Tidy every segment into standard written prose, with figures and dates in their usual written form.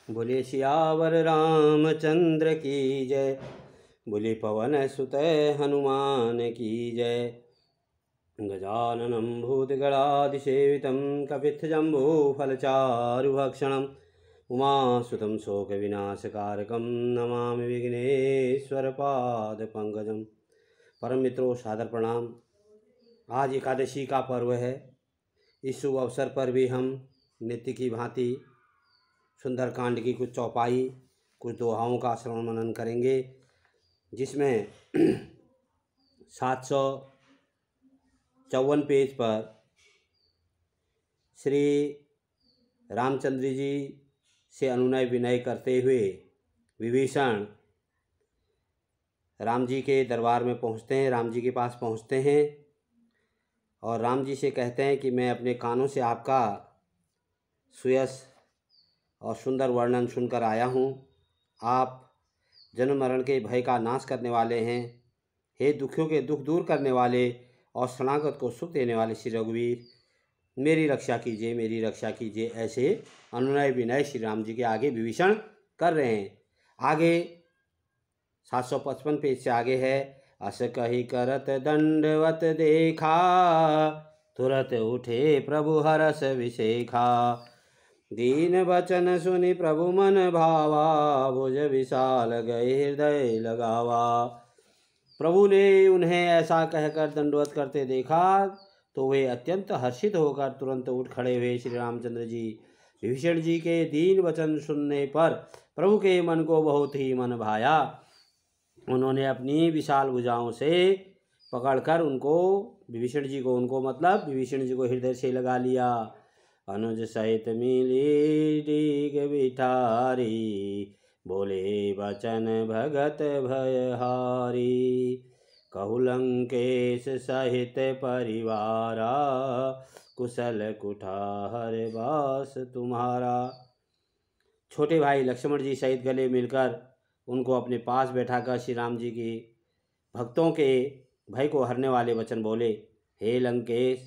बोले सियावर रामचंद्र की जय। बोले पवन सुत हनुमान की जय। गजाननं भूतगणाधिसेवितं कपित्थजम्बूफलचारुभक्षणम् उमासुतं शोकविनाशकारकं नमामि विघ्नेश्वरपादपङ्कजं। परम मित्रों, सादर प्रणाम। आज एकादशी का पर्व है। इस शुभ अवसर पर भी हम नित्य की भांति सुंदरकांड की कुछ चौपाई, कुछ दोहाओं का श्रवण मनन करेंगे, जिसमें 754 पेज पर श्री रामचंद्र जी से अनुनय विनय करते हुए विभीषण राम जी के दरबार में पहुंचते हैं, राम जी के पास पहुंचते हैं और राम जी से कहते हैं कि मैं अपने कानों से आपका सुयश और सुंदर वर्णन सुनकर आया हूँ। आप जन्म मरण के भय का नाश करने वाले हैं। हे दुखियों के दुख दूर करने वाले और शरणागत को सुख देने वाले श्री रघुवीर, मेरी रक्षा कीजिए, मेरी रक्षा कीजिए। ऐसे अनुनय विनय श्री राम जी के आगे विभीषण कर रहे हैं। आगे 755 पेज से आगे है। अस कही करत दंडवत देखा, तुरत उठे प्रभु हरस विशेखा। दीन वचन सुनि प्रभु मन भावा, भुज विशाल गए हृदय लगावा। प्रभु ने उन्हें ऐसा कहकर दंडवत करते देखा तो वे अत्यंत हर्षित होकर तुरंत उठ खड़े हुए। श्री रामचंद्र जी विभीषण जी के दीन वचन सुनने पर प्रभु के मन को बहुत ही मन भाया। उन्होंने अपनी विशाल भुजाओं से पकड़कर विभीषण जी को हृदय से लगा लिया। अनुज सहित मिली डीग बिठारी, बोले वचन भगत भयहारी। कहु लंकेश सहित परिवारा, कुशल कुठार बास तुम्हारा। छोटे भाई लक्ष्मण जी सहित गले मिलकर उनको अपने पास बैठाकर श्री राम जी की भक्तों के भय को हरने वाले वचन बोले। हे लंकेश,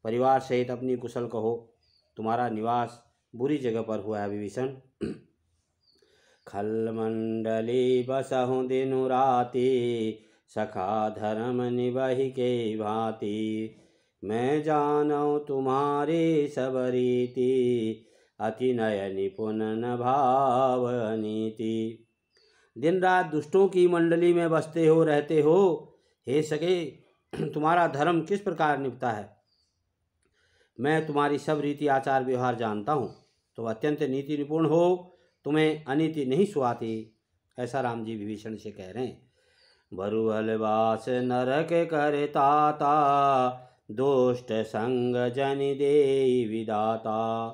परिवार सहित अपनी कुशल कहो, तुम्हारा निवास बुरी जगह पर हुआ है विभीषण। खल मंडली बसहु दिनु राति, सखा धर्म निबहि के भांति। मैं जानौ तुम्हारी सब रीति, अति नय निपुण न भाव नीति। दिन रात दुष्टों की मंडली में बसते हो रहते हो। हे सके, तुम्हारा धर्म किस प्रकार निभता है, मैं तुम्हारी सब रीति आचार व्यवहार जानता हूँ। तुम अत्यंत नीति निपुण हो, तुम्हें अनीति नहीं सुहाती। ऐसा राम जी विभीषण से कह रहे हैं। बरुअलवास नरक करे ताता, दुष्ट संग जनि देई विदाता।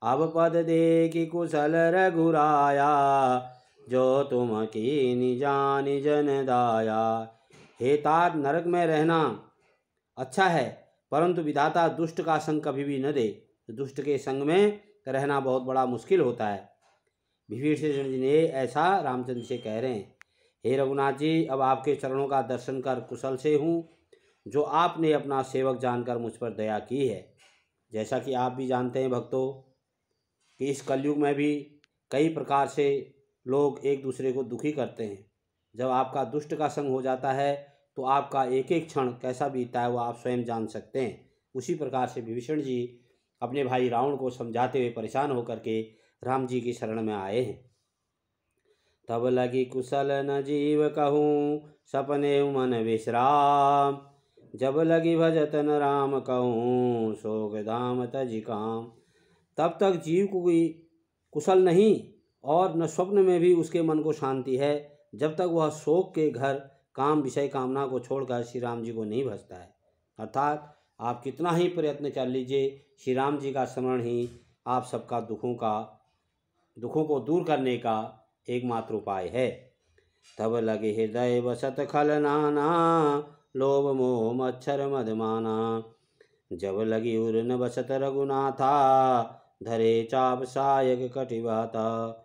अब पद दे कि कुशल रघुराया, जो तुम कीनि जानि जन दाया। हे तात, नरक में रहना अच्छा है, परंतु विधाता दुष्ट का संग कभी भी न दे। दुष्ट के संग में रहना बहुत बड़ा मुश्किल होता है। विभीषण जी ने ऐसा रामचंद्र से कह रहे हैं। हे रघुनाथ जी, अब आपके चरणों का दर्शन कर कुशल से हूँ, जो आपने अपना सेवक जानकर मुझ पर दया की है। जैसा कि आप भी जानते हैं भक्तों, कि इस कलयुग में भी कई प्रकार से लोग एक दूसरे को दुखी करते हैं। जब आपका दुष्ट का संग हो जाता है तो आपका एक एक क्षण कैसा बीतता है वो आप स्वयं जान सकते हैं। उसी प्रकार से विभीषण जी अपने भाई रावण को समझाते हुए परेशान होकर के राम जी की शरण में आए हैं। तब लगी कुशल न जीव कहूँ, सपने मन विश्राम। जब लगी भजत न राम कहूँ, शोक धाम तजि काम। तब तक जीव को भी कुशल नहीं और न स्वप्न में भी उसके मन को शांति है, जब तक वह शोक के घर काम विषय कामना को छोड़कर श्री राम जी को नहीं भजता है। अर्थात आप कितना ही प्रयत्न कर लीजिए, श्री राम जी का स्मरण ही आप सबका दुखों को दूर करने का एकमात्र उपाय है। तब लगे हृदय बसत खल नाना, लोभ मोह मच्छर मदमाना। जब लगी उर न बसत रघुनाथा, धरे चाप सायक कटिबाता।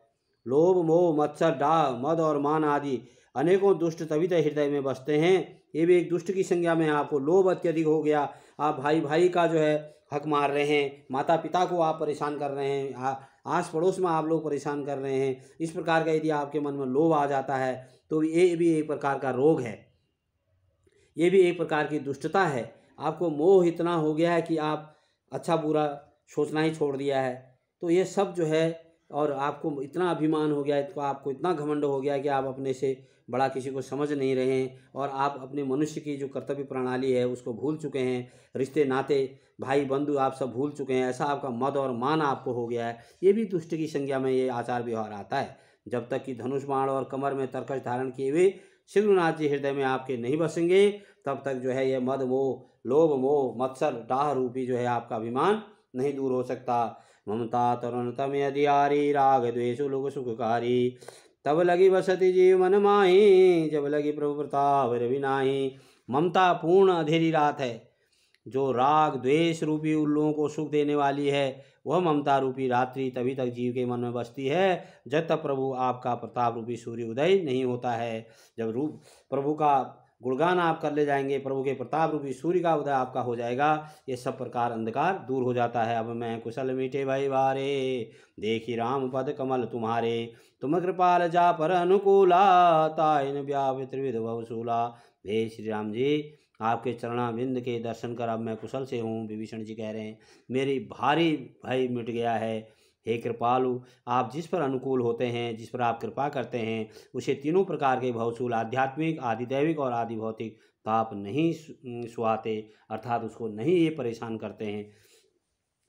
लोभ मोह मत्सर डाह मद और मान आदि अनेकों दुष्ट तभी तो हृदय में बसते हैं। ये भी एक दुष्ट की संज्ञा में आपको लोभ अत्यधिक हो गया। आप भाई भाई का जो है हक मार रहे हैं, माता पिता को आप परेशान कर रहे हैं, आस पड़ोस में आप लोग परेशान कर रहे हैं। इस प्रकार का यदि आपके मन में लोभ आ जाता है तो ये भी एक प्रकार का रोग है, ये भी एक प्रकार की दुष्टता है। आपको मोह इतना हो गया है कि आप अच्छा बुरा सोचना ही छोड़ दिया है। तो ये सब जो है, और आपको इतना अभिमान हो गया है, तो आपको इतना घमंड हो गया है कि आप अपने से बड़ा किसी को समझ नहीं रहे हैं, और आप अपने मनुष्य की जो कर्तव्य प्रणाली है उसको भूल चुके हैं। रिश्ते नाते भाई बंधु आप सब भूल चुके हैं। ऐसा आपका मद और मान आपको हो गया है। ये भी दुष्ट की संज्ञा में ये आचार व्यवहार आता है। जब तक कि धनुष बाण और कमर में तरकश धारण किए हुए सिद्धनाथ जी हृदय में आपके नहीं बसेंगे, तब तक जो है ये मद मोह, लोभ मोह, मत्सर डाह रूपी जो है आपका अभिमान नहीं दूर हो सकता। ममता तरुणतम यदियारी राग द्वेषु लोक सुखकारी, तब लगी बसती जीव मन माही, जब लगी प्रभु प्रताप रवि नाही। ममता पूर्ण अंधेरी रात है, जो राग द्वेष रूपी उन लोगों को सुख देने वाली है, वह ममता रूपी रात्रि तभी तक जीव के मन में बसती है जब तक प्रभु आपका प्रताप रूपी सूर्य उदय नहीं होता है। जब रूप प्रभु का गुणगान आप कर ले जाएंगे, प्रभु के प्रताप रूपी सूर्य का उदय आपका हो जाएगा, ये सब प्रकार अंधकार दूर हो जाता है। अब मैं कुशल मीठे भाई बारे, देखी राम पद कमल तुम्हारे, तुम कृपाल जा पर अनुकूला, ताइन व्यापृत त्रिविध भवसूला। हे श्री राम जी, आपके चरणाबिंद के दर्शन कर अब मैं कुशल से हूँ। विभीषण जी कह रहे हैं, मेरी भारी भय मिट गया है। हे कृपालु, आप जिस पर अनुकूल होते हैं, जिस पर आप कृपा करते हैं, उसे तीनों प्रकार के भवसूल आध्यात्मिक, आदिदैविक और आदि भौतिक पाप नहीं सुहाते, अर्थात उसको नहीं ये परेशान करते हैं।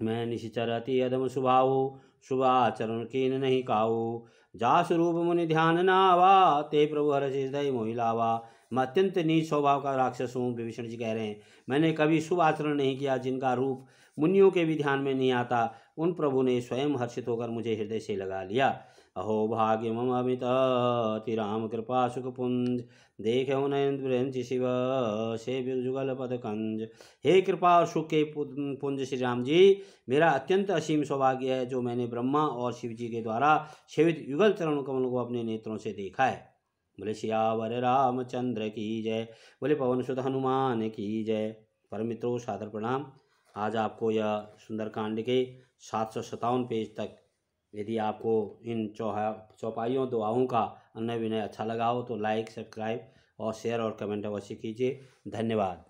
मैं निशिचर अति अधम स्वभाव, शुभाचरण कीन नहीं काऊ, जासु रूप मुनि ध्यान नावा, ते प्रभु हर हृदय मोहि लावा। मैं अत्यंत नीच स्वभाव का राक्षस हूँ। विभीषण जी कह रहे हैं, मैंने कभी शुभ आचरण नहीं किया, जिनका रूप मुनियों के भी ध्यान में नहीं आता, उन प्रभु ने स्वयं हर्षित होकर मुझे हृदय से लगा लिया। अहो भाग्य मम अमित अति राम कृपा सुख पुंज, देखो नयन शिव से जुगल पद कंज। हे कृपा और सुख के पुंज श्री राम जी, मेरा अत्यंत असीम सौभाग्य है जो मैंने ब्रह्मा और शिव जी के द्वारा सेवित युगल चरण कमल को अपने नेत्रों से देखा है। बोले सियावर रामचंद्र की जय, बोले पवन सुत हनुमान की जय। परम मित्रों, सादर प्रणाम। आज आपको यह सुंदरकांड के 757 पेज तक, यदि आपको इन चौपाइयों दुआओं का अन्य विनय अच्छा लगा हो तो लाइक, सब्सक्राइब और शेयर और कमेंट अवश्य कीजिए। धन्यवाद।